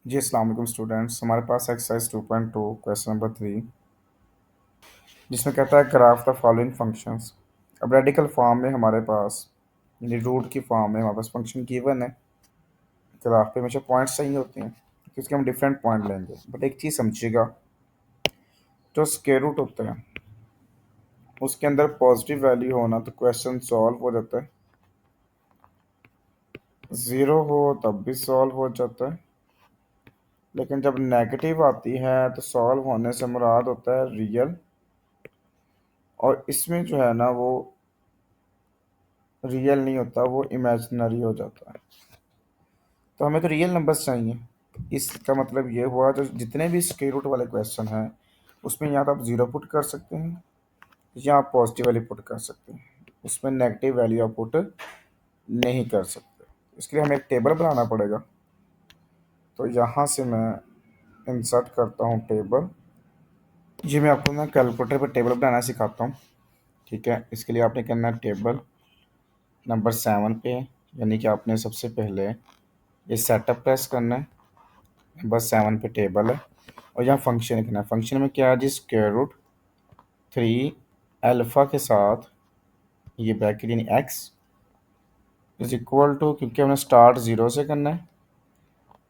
जी अस्सलाम वालेकुम स्टूडेंट्स। हमारे पास एक्सरसाइज 2.2 क्वेश्चन नंबर 3 जिसमें कहता है ग्राफ द फॉलोइंग फंक्शंस। अब रेडिकल फॉर्म में हमारे पास यानी रूट की फॉर्म में हमारे पास फंक्शन गिवन है। ग्राफ पे हमेशा पॉइंट्स चाहिए होते हैं तो इसके हम डिफरेंट पॉइंट लेंगे, बट एक चीज़ समझिएगा, जो स्क्वायर रूट होता है उसके अंदर पॉजिटिव वैल्यू होना तो क्वेश्चन सॉल्व हो जाता है, ज़ीरो हो तब भी सॉल्व हो जाता है। लेकिन जब नेगेटिव आती है तो सॉल्व होने से मुराद होता है रियल, और इसमें जो है ना वो रियल नहीं होता, वो इमेजिनरी हो जाता है। तो हमें तो रियल नंबर्स चाहिए। इसका मतलब ये हुआ जो जितने भी स्क्वायर रूट वाले क्वेश्चन हैं उसमें या तो आप ज़ीरो पुट कर सकते हैं या आप पॉजिटिव वैल्यू पुट कर सकते हैं, उसमें नेगेटिव वैल्यू आप पुट नहीं कर सकते। इसके लिए हमें एक टेबल बनाना पड़ेगा। तो यहाँ से मैं इंसर्ट करता हूँ टेबल। ये मैं आपको ना कैलकुलेटर पर टेबल बनाना सिखाता हूँ। ठीक है, इसके लिए आपने करना है टेबल नंबर 7 पे, यानी कि आपने सबसे पहले ये सेटअप प्रेस करना है। नंबर 7 पे टेबल है और यहाँ फंक्शन लिखना है। फंक्शन में क्या है जी, स्क्वायर रूट 3 अल्फ़ा के साथ ये ब्रैकेट यानी एक्स इज इक्वल टू, क्योंकि हमने स्टार्ट ज़ीरो से करना है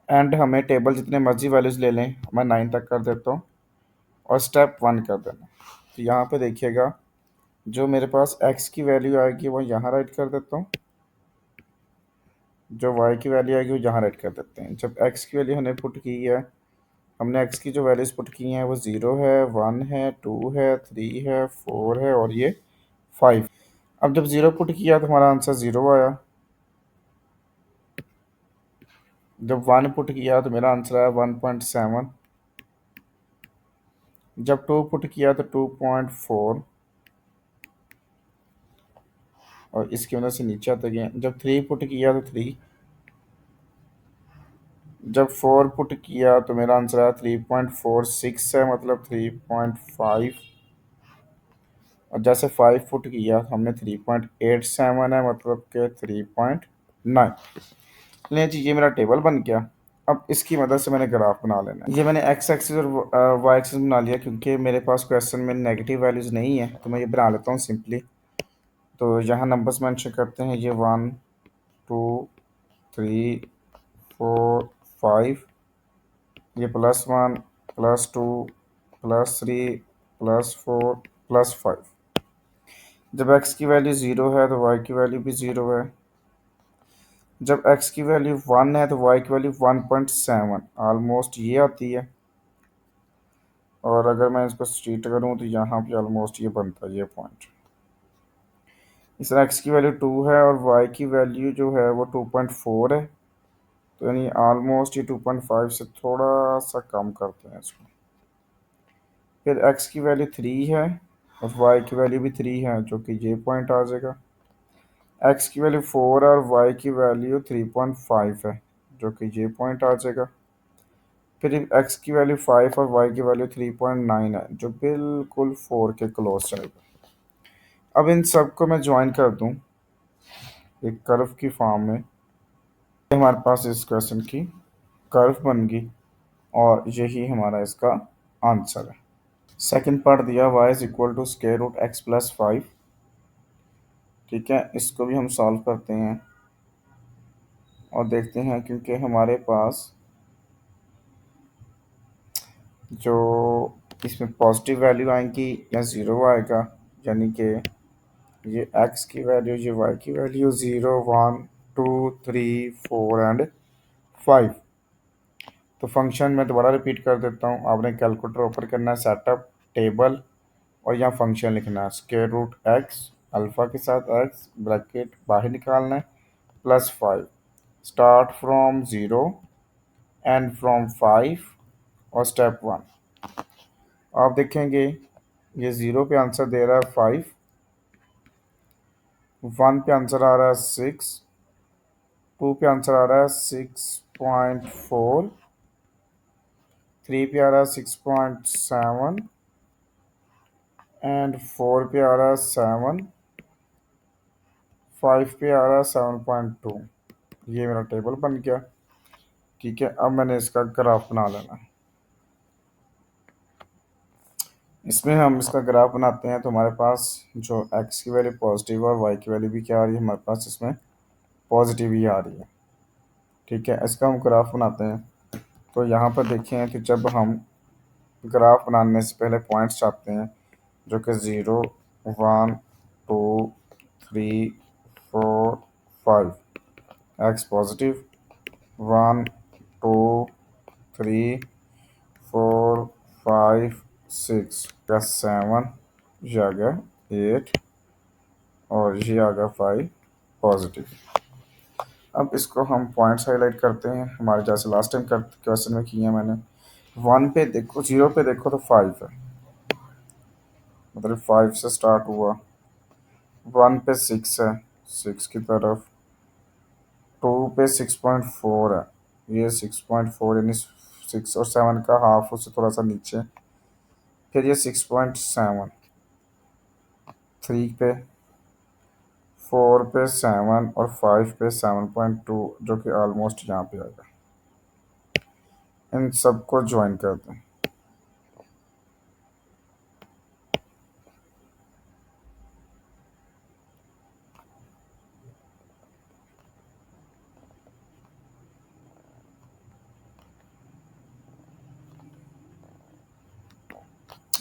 एंड हमें टेबल जितने मर्जी वैल्यूज़ ले लें, मैं 9 तक कर देता हूँ और स्टेप 1 कर देना। तो यहाँ पे देखिएगा जो मेरे पास एक्स की वैल्यू आएगी वो यहाँ राइट कर देता हूँ, जो वाई की वैल्यू आएगी वो यहाँ राइट कर देते हैं। जब एक्स की वैल्यू हमने पुट की है, हमने एक्स की जो वैल्यूज़ पुट की हैं वो ज़ीरो है, वन है, टू है, थ्री है, फोर है और ये फाइव। अब जब ज़ीरो पुट किया तो हमारा आंसर ज़ीरो आया। जब वन पुट किया तो मेरा आंसर आया 1.7। जब टू पुट किया तो 2.4 और इसकी वजह से नीचे आते गए। जब थ्री पुट किया तो थ्री। जब फोर पुट किया तो मेरा आंसर आया 3.46 है, मतलब 3.5। और जैसे फाइव पुट किया हमने 3.87 है, मतलब कि 3.9। नहीं जी, ये मेरा टेबल बन गया। अब इसकी मदद से मैंने ग्राफ बना लेना है। ये मैंने एक्स एक्सिस और वाई एक्सिस बना लिया, क्योंकि मेरे पास क्वेश्चन में नेगेटिव वैल्यूज़ नहीं है तो मैं ये बना लेता हूँ सिंपली। तो यहाँ नंबर्स मेंशन करते हैं, ये 1 2 3 4 5, ये +1 +2 +3 +4 +5। जब x की वैल्यू ज़ीरो है तो y की वैल्यू भी ज़ीरो है। जब x की वैल्यू वन है तो y की वैल्यू 1.7 ऑलमोस्ट ये आती है। और अगर मैं इसको स्ट्रीट करूँ तो यहाँ पे ऑलमोस्ट ये बनता है ये पॉइंट। इस तरह x की वैल्यू 2 है और y की वैल्यू जो है वो 2.4 है, तो यानी ऑलमोस्ट ये 2.5 से थोड़ा सा कम करते हैं इसको। फिर x की वैल्यू 3 है और y की वैल्यू भी 3 है, जो कि ये पॉइंट आ जाएगा। x की वैल्यू 4 है और y की वैल्यू 3.5 है, जो कि ये पॉइंट आ जाएगा। फिर x की वैल्यू 5 और y की वैल्यू 3.9 है, जो बिल्कुल 4 के क्लोज जाएगा। अब इन सब को मैं ज्वाइन कर दूं एक कर्व की फॉर्म में, हमारे पास इस क्वेश्चन की कर्व बन गई और यही हमारा इसका आंसर है। सेकंड पार्ट दिया y is equal to square root x plus 5। ठीक है, इसको भी हम सॉल्व करते हैं और देखते हैं, क्योंकि हमारे पास जो इसमें पॉजिटिव वैल्यू आएंगी या ज़ीरो आएगा, यानी कि ये x की वैल्यू, ये y की वैल्यू 0 1 2 3 4 एंड 5। तो फंक्शन में दोबारा रिपीट कर देता हूँ, आपने कैलकुलेटर ओपन करना है, सेटअप टेबल और यहाँ फंक्शन लिखना है स्क्वायर रूट एक्स अल्फ़ा के साथ एक्स ब्रैकेट बाहर निकालना है +5, start from zero and from 5 और स्टेप 1। आप देखेंगे ये ज़ीरो पे आंसर दे रहा है 5, वन पे आंसर आ रहा है 6, टू पे आंसर आ रहा है 6.4, थ्री पे आ रहा है 6.7 एंड फोर पे आ रहा है 7, फाइव पे आ रहा है 7.2। ये मेरा टेबल बन गया। ठीक है, अब मैंने इसका ग्राफ बना लेना है। इसमें हम इसका ग्राफ बनाते हैं तो हमारे पास जो एक्स की वैल्यू पॉजिटिव है और वाई की वैल्यू भी क्या आ रही है हमारे पास इसमें पॉजिटिव ही आ रही है। ठीक है, इसका हम ग्राफ बनाते हैं। तो यहाँ पर देखें कि जब हम ग्राफ बनाने से पहले पॉइंट्स चाहते हैं जो कि 0, 1, 2, 3, 4, 5। एक्स पॉजिटिव 1, 2, 3, 4, 5, 6 का 7, ये आ गया 8 और ये आ गया 5 पॉजिटिव। अब इसको हम पॉइंट्स हाईलाइट करते हैं हमारे जैसे लास्ट टाइम क्वेश्चन में किए हैं मैंने। 1 पे देखो, 0 पे देखो तो 5 है, मतलब 5 से स्टार्ट हुआ। 1 पे 6 है, 6 की तरफ। 2 पे 6.4 है, ये 6.4 यानी 6 और 7 का हाफ, उससे थोड़ा सा नीचे। फिर ये 6.7। 3 पे, 4 पे 7 और 5 पे 7.2 जो कि ऑलमोस्ट यहाँ पे आएगा। इन सबको ज्वाइन करते हैं।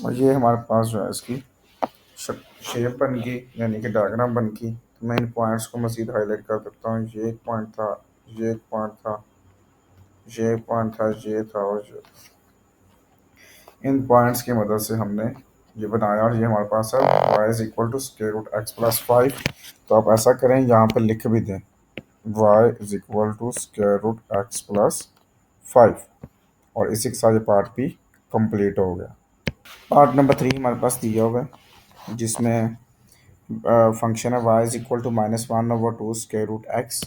और ये हमारे पास जो है इसकी शेप बन गई, यानी कि डायग्राम बन गई। तो मैं इन पॉइंट्स को मज़ीद हाईलाइट कर देता हूँ। ये एक पॉइंट था, ये एक पॉइंट था, ये एक पॉइंट था, ये था और ये। इन पॉइंट्स की मदद से हमने ये बनाया और ये हमारे पास है y is equal to square root x plus 5। तो आप ऐसा करें, यहाँ पे लिख भी दें y is equal to square root x plus 5। और इसी के साथ ये पार्ट भी कंप्लीट हो गया। पार्ट नंबर 3 हमारे पास दिया हुआ है जिसमें फंक्शन है y is equal to -1/2 square root x,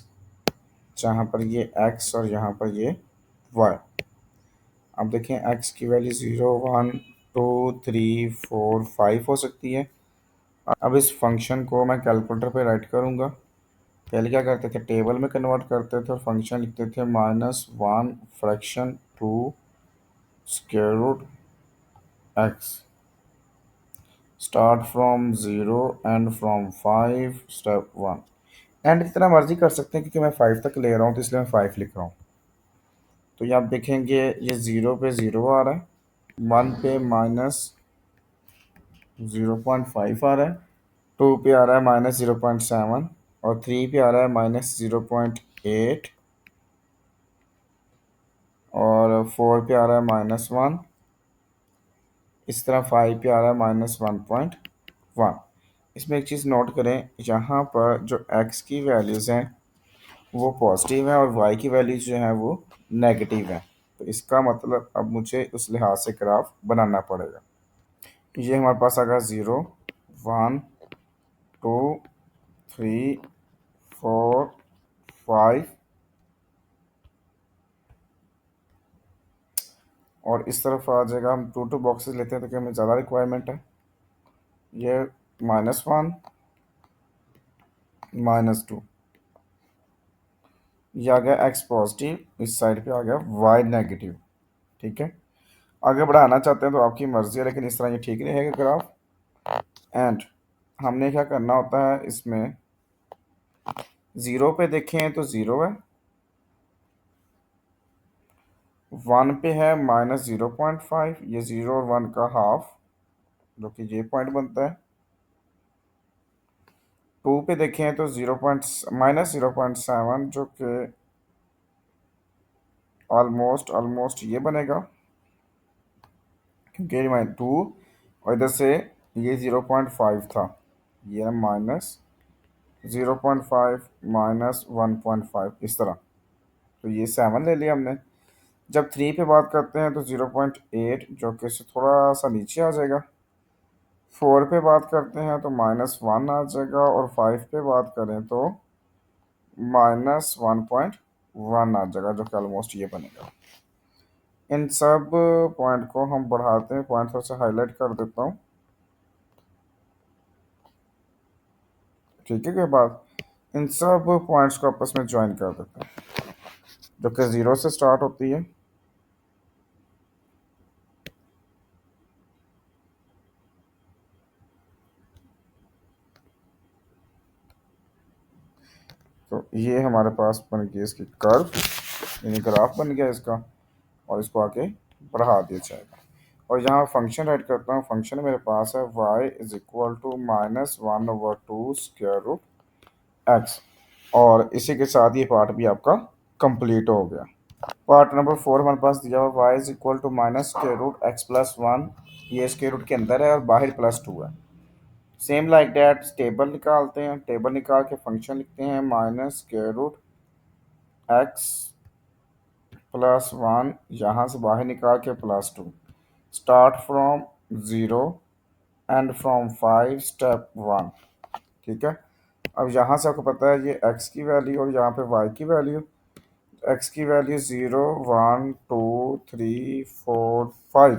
जहाँ पर ये x और यहाँ पर ये y। अब देखें x की वैल्यू 0, 1, 2, 3, 4, 5 हो सकती है। अब इस फंक्शन को मैं कैलकुलेटर पे राइट करूँगा। पहले क्या करते थे, टेबल में कन्वर्ट करते थे और फंक्शन लिखते थे -1 fraction 2 square root x, start from 0 and from 5 step 1। And जितना मर्जी कर सकते हैं क्योंकि मैं 5 तक ले रहा हूँ तो इसलिए मैं 5 लिख रहा हूँ। तो यहाँ आप देखेंगे ये 0 पे 0 आ रहा है, 1 पे -0.5 आ रहा है, 2 पे आ रहा है -0.7 और 3 पे आ रहा है -0.8 और 4 पे आ रहा है -1। इस तरह 5 पे आ रहा है -1.1। इसमें एक चीज़ नोट करें, यहाँ पर जो x की वैल्यूज़ हैं वो पॉजिटिव हैं और y की वैल्यूज़ जो हैं वो नेगेटिव हैं। तो इसका मतलब अब मुझे उस लिहाज से ग्राफ बनाना पड़ेगा। ये हमारे पास आ गया 0, 1, 2, 3, 4, 5 और इस तरफ आ जाएगा। हम 2 बॉक्सेस लेते हैं तो कि हमें ज़्यादा रिक्वायरमेंट है। ये -1, -2, ये आ गया x पॉजिटिव, इस साइड पे आ गया y नेगेटिव। ठीक है, आगे बढ़ाना चाहते हैं तो आपकी मर्ज़ी है, लेकिन इस तरह ये ठीक रहेगा ग्राफ। एंड हमने क्या करना होता है इसमें, 0 पे देखें तो 0 है, 1 पे है -0.5, ये 0 और 1 का हाफ जो कि ये पॉइंट बनता है। 2 पे देखें तो -0.7 जो कि ऑलमोस्ट ये बनेगा क्योंकि -2 और इधर से ये 0.5 था, ये -0.5 -1.5 इस तरह। तो ये 7 ले लिया हमने। जब 3 पे बात करते हैं तो 0.8 जो कि इससे थोड़ा सा नीचे आ जाएगा। 4 पे बात करते हैं तो -1 आ जाएगा और 5 पे बात करें तो -1.1 आ जाएगा जो कि ऑलमोस्ट ये बनेगा। इन सब पॉइंट को हम बढ़ाते हैं, पॉइंट थोड़ा सा हाईलाइट कर देता हूँ। ठीक है, के बाद इन सब पॉइंट्स को आपस में ज्वाइन कर देते हैं। जो कि 0 से स्टार्ट होती है। तो ये हमारे पास बन गई इसकी कर्व, यानी ग्राफ बन गया इसका, और इसको आके बढ़ा दिया जाएगा। और यहाँ फंक्शन राइट करता हूँ, फंक्शन मेरे पास है y is equal to -1/2 square root x, और इसी के साथ ये पार्ट भी आपका कंप्लीट हो गया। पार्ट नंबर 4 हमारे पास दिया हुआ y is equal to minus square root x plus one, ये स्क्वायर रूट के अंदर है और बाहर +2 है। सेम लाइक डैट टेबल निकालते हैं, टेबल निकाल के फंक्शन लिखते हैं minus square root x plus one, यहाँ से बाहर निकाल के +2, start from 0 and from 5 step 1। ठीक है। अब यहाँ से आपको पता है ये x की वैल्यू और यहाँ पे y की वैल्यू। x की वैल्यू 0 1 2 3 4 5।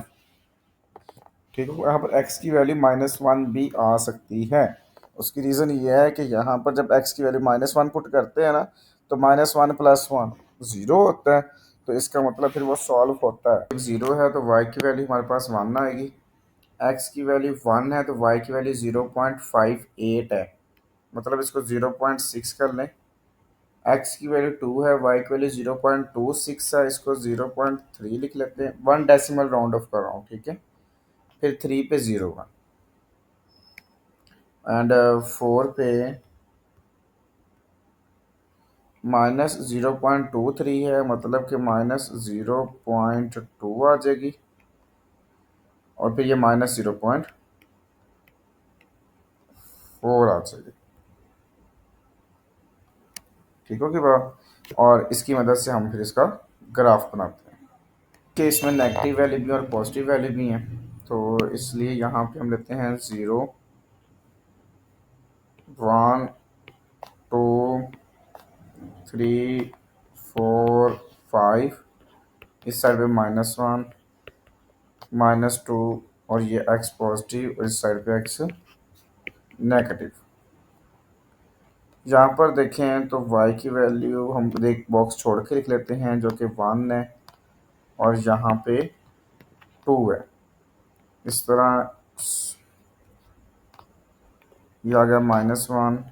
ठीक है। यहाँ पर x की वैल्यू -1 भी आ सकती है। उसकी रीज़न ये है कि यहाँ पर जब x की वैल्यू -1 पुट करते हैं ना, तो -1 + 1 0 होता है, तो इसका मतलब फिर वो सॉल्व होता है। 0 है तो y की वैल्यू हमारे पास 1 आएगी, x की वैल्यू 1 है तो y की वैल्यू 0.58 है, मतलब इसको 0.6 कर लें। x की वैल्यू 2 है, y की वैल्यू 0.26 है, इसको 0.3 लिख लेते हैं, 1 डेसिमल राउंड ऑफ कर रहा हूँ। ठीक है। फिर 3 पे 0 है, एंड 4 पे -0.23 है, मतलब कि -0.2 आ जाएगी, और फिर ये -0.4 आ जाएगी। ठीक हो गई बात। और इसकी मदद से हम फिर इसका ग्राफ बनाते हैं कि इसमें नेगेटिव वैल्यू भी और पॉजिटिव वैल्यू भी हैं, तो इसलिए यहाँ पे हम लेते हैं 0 1 2 3 4 5, इस साइड पे -1 -2, और ये x पॉजिटिव, और इस साइड पे x नेगेटिव। यहाँ पर देखें तो y की वैल्यू हम एक बॉक्स छोड़ के लिख लेते हैं जो कि 1 है, और यहाँ पे 2 है। इस तरह ये आ गया -1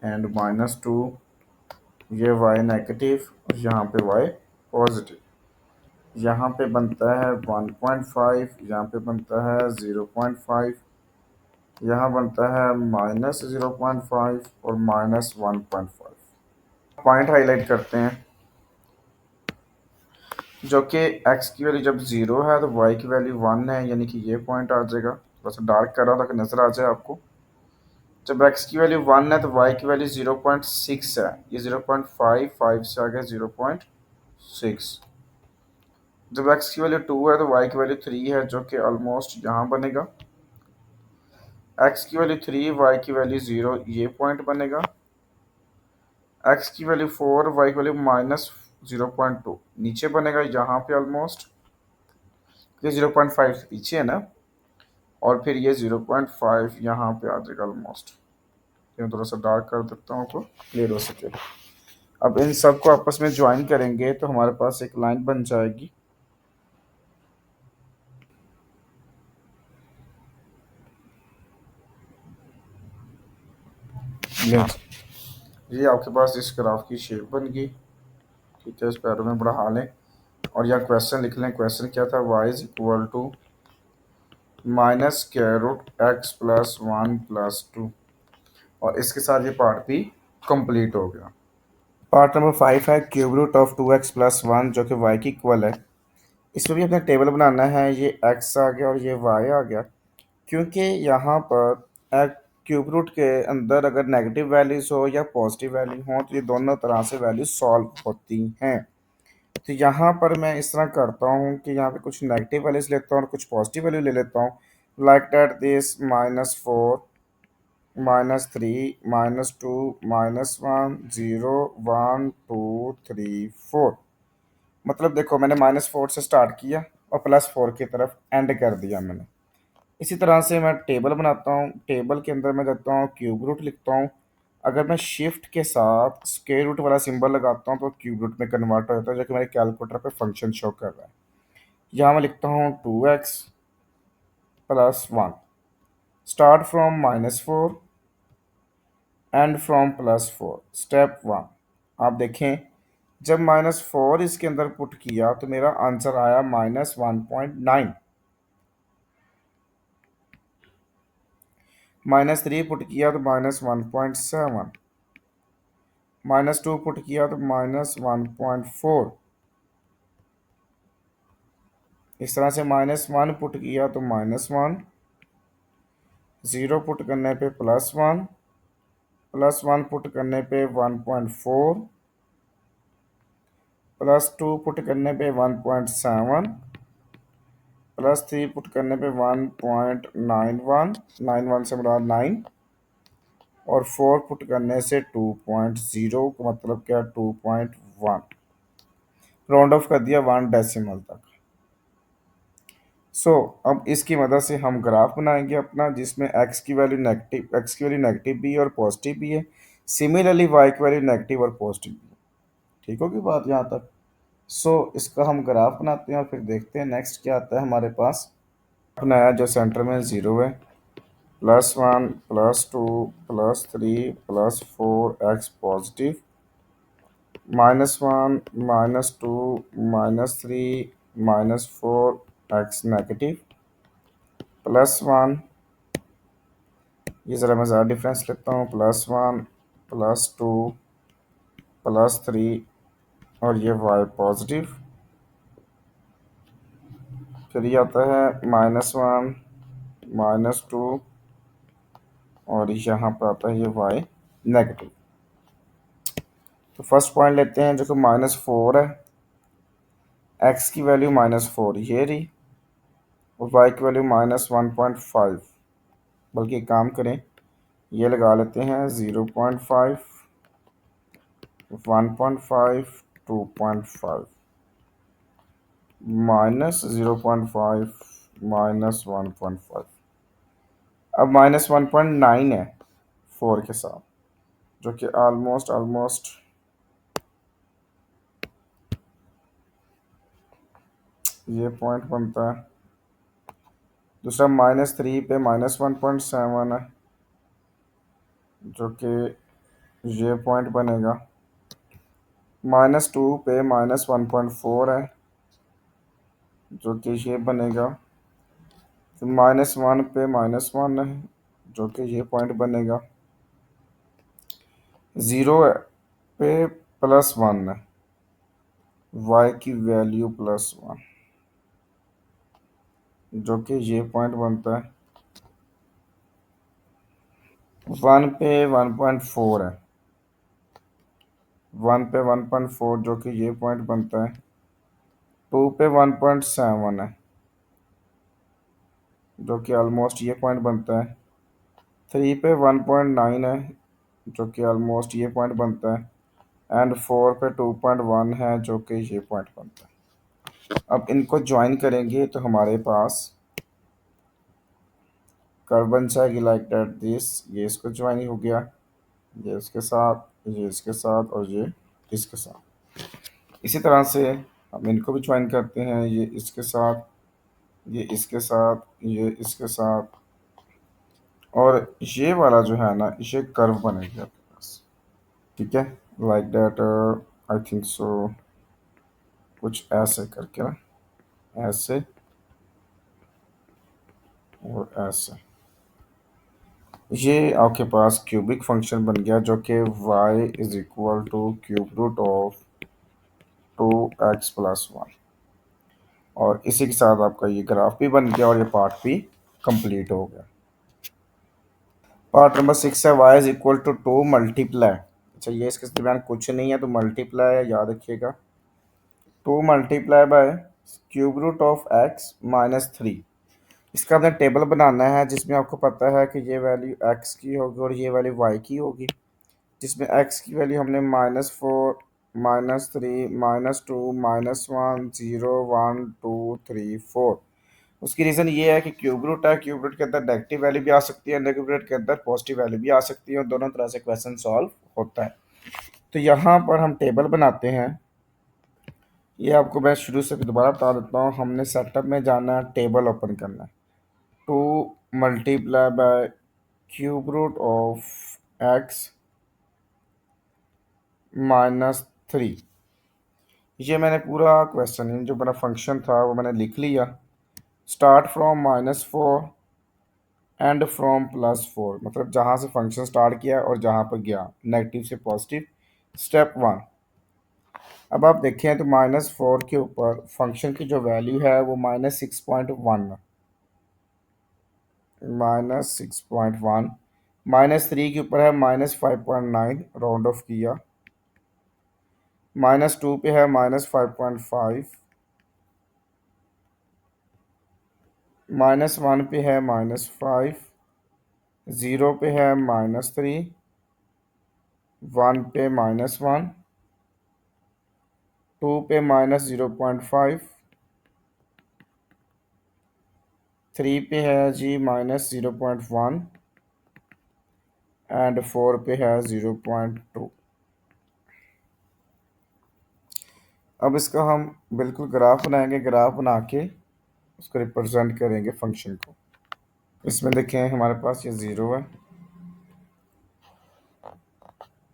एंड -2, ये y नेगेटिव और यहाँ पे y पॉजिटिव। यहाँ पे बनता है 1.5, यहाँ पे बनता है 0.5, यहाँ बनता है -0.5 और -1.5। पॉइंट हाईलाइट करते हैं, जो कि x की वैल्यू जब 0 है तो y की वैल्यू 1 है, यानी कि ये पॉइंट आ जाएगा। थोड़ा सा डार्क कर रहा हूँ ताकि नज़र आ जाए आपको। जब x की वैल्यू 1 है तो y की वैल्यू 0.6 है, ये 0.55 से आ गया 0.6। जब x की वैल्यू 2 है तो y की वैल्यू 3 है, जो कि ऑलमोस्ट यहाँ बनेगा। x की वैल्यू 3, y की वैल्यू 0, ये पॉइंट बनेगा। x की वैल्यू 4, y की वैल्यू -0.2 नीचे बनेगा यहाँ पे ऑलमोस्ट, ये 0.5 से पीछे है ना, और फिर ये 0.5 यहाँ पे आ जाएगा ऑलमोस्ट। मैं थोड़ा सा डार्क कर देता हूँ आपको क्लियर हो सके। अब इन सबको आपस में ज्वाइन करेंगे तो हमारे पास एक लाइन बन जाएगी। ये आपके पास इस ग्राफ की शेप बन गई। ठीक है, इस पैरों में बढ़ा लें और यह क्वेश्चन लिख लें। क्वेश्चन क्या था, y is equal to minus square root x plus 1 + 2, और इसके साथ ये पार्ट भी कंप्लीट हो गया। पार्ट नंबर 5 है cube root of 2x plus 1, जो कि y की इक्वल है। इसमें भी अपना टेबल बनाना है, ये x आ गया और ये y आ गया, क्योंकि यहाँ पर क्यूब रूट के अंदर अगर नेगेटिव वैल्यूज़ हो या पॉजिटिव वैल्यू हो तो ये दोनों तरह से वैल्यू सॉल्व होती हैं। तो यहाँ पर मैं इस तरह करता हूँ कि यहाँ पे कुछ नेगेटिव वैल्यूज लेता हूँ और कुछ पॉजिटिव वैल्यू ले लेता हूँ, लाइक डैट दिस -4 -3 -2 -1 0 1 2 3 4। मतलब देखो मैंने -4 से स्टार्ट किया और +4 की तरफ एंड कर दिया मैंने। इसी तरह से मैं टेबल बनाता हूँ, टेबल के अंदर मैं करता हूँ क्यूब रूट लिखता हूँ, अगर मैं शिफ्ट के साथ स्क्वायर रूट वाला सिंबल लगाता हूँ तो क्यूब रूट में कन्वर्ट हो जाता है, जो कि मेरे कैलकुलेटर पे फंक्शन शो कर रहा है। यहाँ मैं लिखता हूँ 2x plus 1, start from -4 and from +4। Step 1, आप देखें जब -4 इसके अंदर पुट किया तो मेरा आंसर आया -1.9। -3 पुट किया तो -1.7, -2 पुट किया तो -1.4, इस तरह से -1 पुट किया तो -1, 0 पुट करने पे +1, +1 पुट करने पे 1.4, +2 पुट करने पे 1.7, +3 पुट करने पे 1.91, 91 से मुराद 9, और 4 पुट करने से 2.0 का मतलब क्या 2.1, राउंड ऑफ कर दिया 1 डेसिमल तक। अब इसकी मदद से हम ग्राफ बनाएंगे अपना, जिसमें एक्स की वैल्यू नेगेटिव भी है और पॉजिटिव भी है। सिमिलरली वाई की वैल्यू नेगेटिव और पॉजिटिव भी है। ठीक होगी बात यहाँ तक। इसका हम ग्राफ बनाते हैं और फिर देखते हैं नेक्स्ट क्या आता है हमारे पास। बनाया जो सेंटर में 0 है, +1 +2 +3 +4 x पॉजिटिव, -1 -2 -3 -4 x नेगेटिव, +1, ये ज़रा मैं ज़्यादा डिफरेंस लेता हूँ, +1 +2 +3, और ये y पॉजिटिव। फिर ये आता है -1 -2, और यहाँ पर आता है ये y नेगेटिव। तो फर्स्ट पॉइंट लेते हैं जो कि -4 है, x की वैल्यू -4 ये रही, और y की वैल्यू -1.5। बल्कि एक काम करें, ये लगा लेते हैं 0.5 1.5 2.5 -0.5 -1.5। अब -1.9 है 4 के साथ, जो कि ऑलमोस्ट ऑलमोस्ट ये पॉइंट बनता है। दूसरा -3 पे -1.7 है, जो कि ये पॉइंट बनेगा। -2 पे -1.4 है, जो कि ये बनेगा। फिर -1 पे -1 है, जो कि ये पॉइंट बनेगा। 0 पे +1 है, y की वैल्यू +1, जो कि ये पॉइंट बनता है। 1 पे 1.4 है, 1 पे 1.4, जो कि ये पॉइंट बनता है। 2 पे 1.7 है, जो कि ऑलमोस्ट ये पॉइंट बनता है। 3 पे 1.9 है, जो कि ऑलमोस्ट ये पॉइंट बनता है। एंड 4 पे 2.1 है, जो कि ये पॉइंट बनता है। अब इनको ज्वाइन करेंगे तो हमारे पास कर्व बन जाएगी लाइक दैट दिस। ये इसको ज्वाइन हो गया, ये इसके साथ, ये इसके साथ, और ये इसके साथ। इसी तरह से हम इनको भी ज्वाइन करते हैं, ये इसके साथ, ये इसके साथ, ये इसके साथ, और ये वाला जो है ना, ये कर्व बनेगा आपके पास। ठीक है, like that, I think so, कुछ ऐसे करके ना, ऐसे और ऐसे, ये आपके पास क्यूबिक फंक्शन बन गया, जो कि y is equal to cube root of 2x+1। और इसी के साथ आपका ये ग्राफ भी बन गया और ये पार्ट भी कंप्लीट हो गया। पार्ट नंबर 6 है, y is equal to 2 multiply. अच्छा, ये इसके दरमियान कुछ नहीं है तो मल्टीप्लाई है, याद रखिएगा। 2 multiply by cube root of x-3। इसका हमने टेबल बनाना है, जिसमें आपको पता है कि ये वैल्यू x की होगी और ये वैल्यू y की होगी। जिसमें x की वैल्यू हमने -4 -3 -2 -1 0 1 2 3 4, उसकी रीज़न ये है कि क्यूब रूट है, क्यूब रूट के अंदर नेगेटिव वैल्यू भी आ सकती है, नेगेटिव रूट के अंदर पॉजिटिव वैल्यू भी आ सकती है, और दोनों तरह से क्वेश्चन सॉल्व होता है। तो यहाँ पर हम टेबल बनाते हैं। ये आपको मैं शुरू से दोबारा बता देता हूँ। हमने सेटअप में जाना है, टेबल ओपन करना है। 2 × क्यूब रूट ऑफ एक्स -3। ये मैंने पूरा क्वेश्चन, जो मेरा फंक्शन था वो मैंने लिख लिया। स्टार्ट फ्रॉम -4 एंड फ्रॉम +4, मतलब जहाँ से फंक्शन स्टार्ट किया और जहाँ पर गया, नेगेटिव से पॉजिटिव। स्टेप 1। अब आप देखें तो -4 के ऊपर फंक्शन की जो वैल्यू है वो -6.1 है। -6.1। -3 के ऊपर है -5.9, राउंड ऑफ किया। -2 पे है -5.5। -1 पे है -5। 0 पे है -3। 1 पे -1। 2 पे -0.5। 3 पे है जी -0.1। एंड 4 पे है 0.2। अब इसका हम बिल्कुल ग्राफ बनाएंगे, ग्राफ बना के उसको रिप्रेजेंट करेंगे फंक्शन को। इसमें देखें हमारे पास ये ज़ीरो है,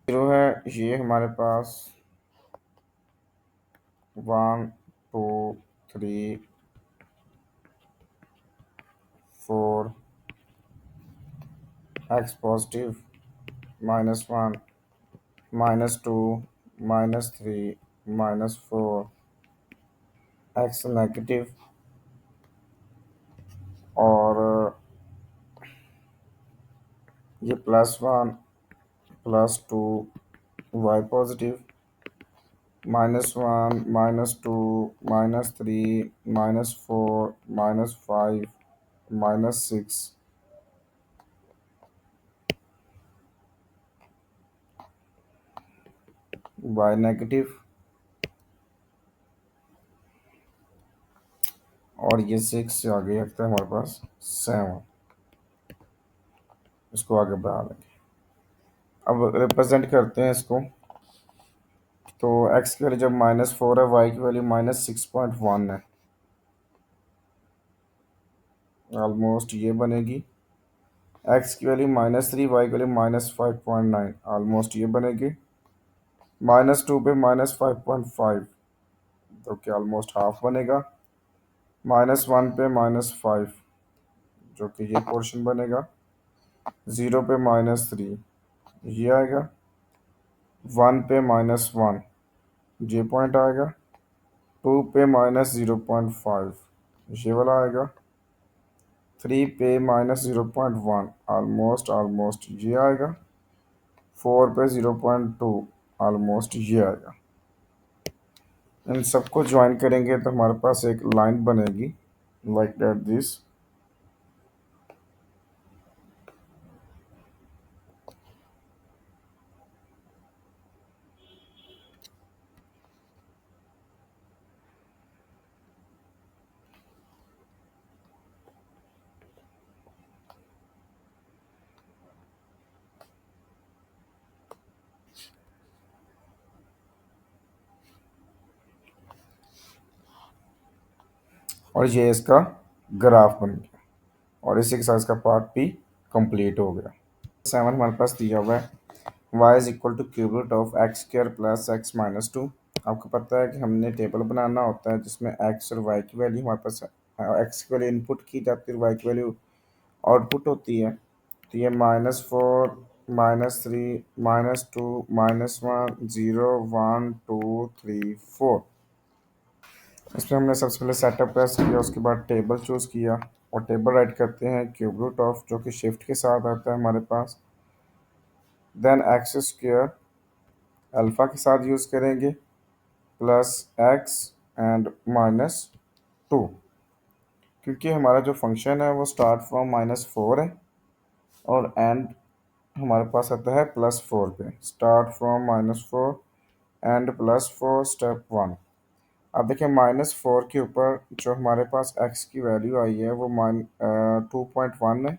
ज़ीरो है। ये हमारे पास 1 2 3 4 एक्स पॉजिटिव -1 -2 -3 -4 एक्स नेगेटिव, और ये +1 +2 वाई पॉजिटिव -1 -2 -3 -4 -5 -6 वाई नेगेटिव, और ये 6 से आगे रखता है हमारे पास 7। इसको आगे बढ़ा देंगे। अब रिप्रेजेंट करते हैं इसको। तो x की वैल्यू जब -4 है, y की वैल्यू -6.1 है, ऑलमोस्ट ये बनेगी। x की वैल्यू -3, y की वैल्यू -5.9, ऑलमोस्ट ये बनेगी। -2 पे -5.5, जो कि ऑलमोस्ट हाफ बनेगा। -1 पे -5, जो कि ये पोर्शन बनेगा। 0 पे -3, ये आएगा। 1 पे -1, ये पॉइंट आएगा। 2 पे -0.5, ये वाला आएगा। 3 पे -0.1, ऑलमोस्ट ऑलमोस्ट ये आएगा। 4 पे 0.2, ऑलमोस्ट ये आएगा। इन सबको ज्वाइन करेंगे तो हमारे पास एक लाइन बनेगी, लाइक दैट दिस। और ये इसका ग्राफ बन गया, और इसी के साथ इसका पार्ट भी कंप्लीट हो गया। 7 हमारे पास दिया हुआ है। y is equal to cube root of x² plus x -2। आपको पता है कि हमने टेबल बनाना होता है जिसमें x और y की वैल्यू हमारे पास x की वैल्यू इनपुट की जाती है और y की वैल्यू आउटपुट होती है। तो ये -4 -3 -2 -1 0 1 2 3 4। इसमें हमने सबसे पहले सेटअप प्रेस किया, उसके बाद टेबल चूज़ किया, और टेबल राइट करते हैं क्यूब रूट ऑफ, जो कि शिफ्ट के साथ आता है हमारे पास। देन x² अल्फ़ा के साथ यूज़ करेंगे, प्लस x एंड -2, क्योंकि हमारा जो फंक्शन है वो स्टार्ट फ्रॉम -4 है और एंड हमारे पास आता है +4 पे। Start from -4 and +4, step 1। अब देखिए -4 के ऊपर जो हमारे पास x की वैल्यू आई है वो 2.1 है।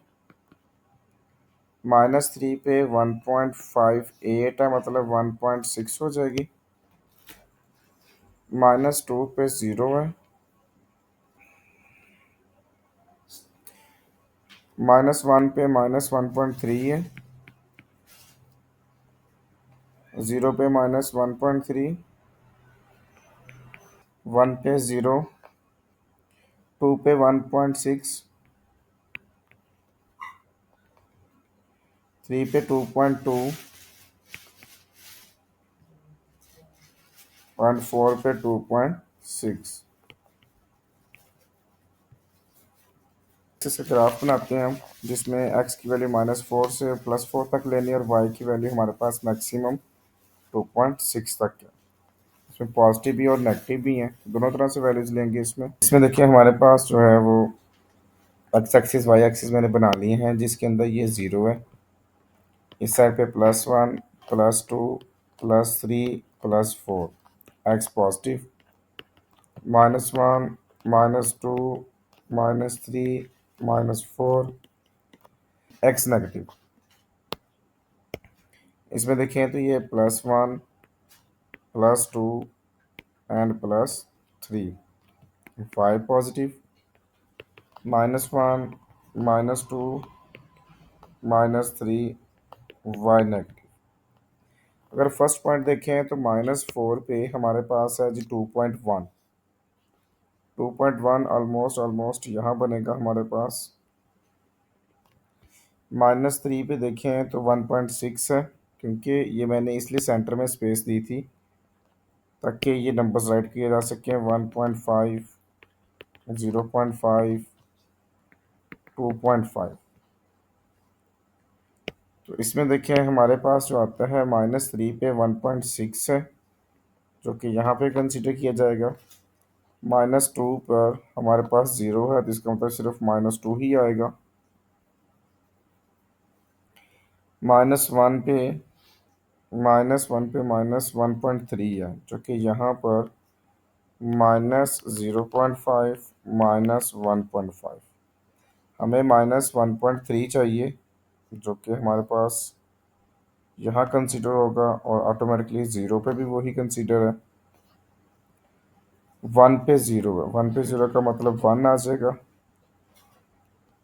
-3 पे 1.58 है, मतलब 1.6 हो जाएगी। -2 पे 0 है। -1 पे -1.3 है। 0 पे -1.3। 1 पे 0। 2 पे 1.6। 3 पे 2.2। और 4 पे 2.6। से ग्राफ बनाते हैं हम, जिसमें x की वैल्यू -4 से +4 तक लेनी है और y की वैल्यू हमारे पास मैक्सिमम 2.6 तक है। इसमें पॉजिटिव भी और नेगेटिव भी हैं, दोनों तरह से वैल्यूज लेंगे। इसमें देखिए हमारे पास जो है वो x एक्सिस y एक्सिस मैंने बना लिए हैं, जिसके अंदर ये 0 है। इस साइड पे +1 +2 +3 +4। x positive. -1 -2 -3 -4। x negative. इसमें देखें तो ये +1 +2 and +3। y positive. -1 -2 -3 y negative. अगर फर्स्ट पॉइंट देखें तो -4 पे हमारे पास है जी 2.1। 2.1 ऑलमोस्ट ऑलमोस्ट यहाँ बनेगा हमारे पास। -3 पे देखें तो 1.6 है, क्योंकि ये मैंने इसलिए सेंटर में स्पेस दी थी ताकि ये नंबर्स राइट किए जा सकें। 1.5 0.5 2.5। तो इसमें देखें हमारे पास जो आता है -3 पे 1.6 है, जो कि यहाँ पे कंसिडर किया जाएगा। -2 पर हमारे पास 0 है, तो इसका मतलब सिर्फ -2 ही आएगा। -1 पे -1.3 है, जो कि यहाँ पर -0.5 -1.5। हमें -1.3 चाहिए, जो कि हमारे पास यहाँ कंसीडर होगा और ऑटोमेटिकली 0 पे भी वही कंसीडर है। 1 पे 0 है, 1 पे 0 का मतलब 1 आ जाएगा।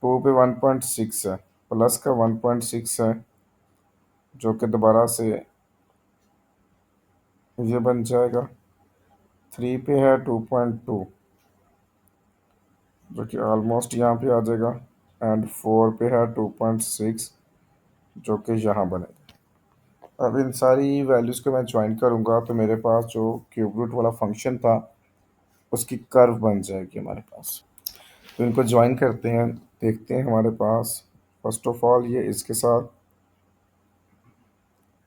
2 पे 1.6 है, प्लस का 1.6 है, जो कि दोबारा से ये बन जाएगा। 3 पे है 2.2, जो कि ऑलमोस्ट यहाँ पे आ जाएगा। एंड 4 पे है 2.6, जो कि यहाँ बनेगा। अब इन सारी वैल्यूज़ को मैं ज्वाइन करूँगा तो मेरे पास जो क्यूब रूट वाला फंक्शन था उसकी कर्व बन जाएगी हमारे पास। तो इनको ज्वाइन करते हैं, देखते हैं हमारे पास। फर्स्ट ऑफ ऑल ये इसके साथ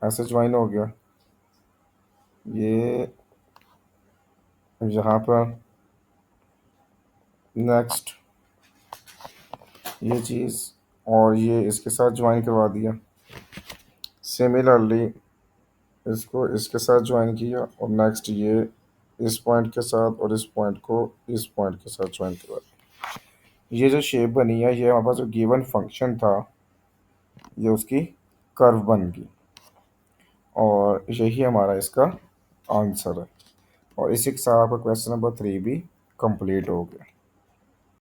ऐसे ज्वाइन हो गया, ये यहाँ पर। नेक्स्ट ये चीज़ और ये इसके साथ ज्वाइन करवा दिया। सिमिलरली इसको इसके साथ ज्वाइन किया और नेक्स्ट ये इस पॉइंट के साथ और इस पॉइंट को इस पॉइंट के साथ ज्वाइन करवा दिया। ये जो शेप बनी है, ये हमारे पास जो गिवन फंक्शन था, ये उसकी कर्व बन गई और यही हमारा इसका आंसर है। और इसी के साथ आपका क्वेश्चन नंबर 3 भी कंप्लीट हो गया।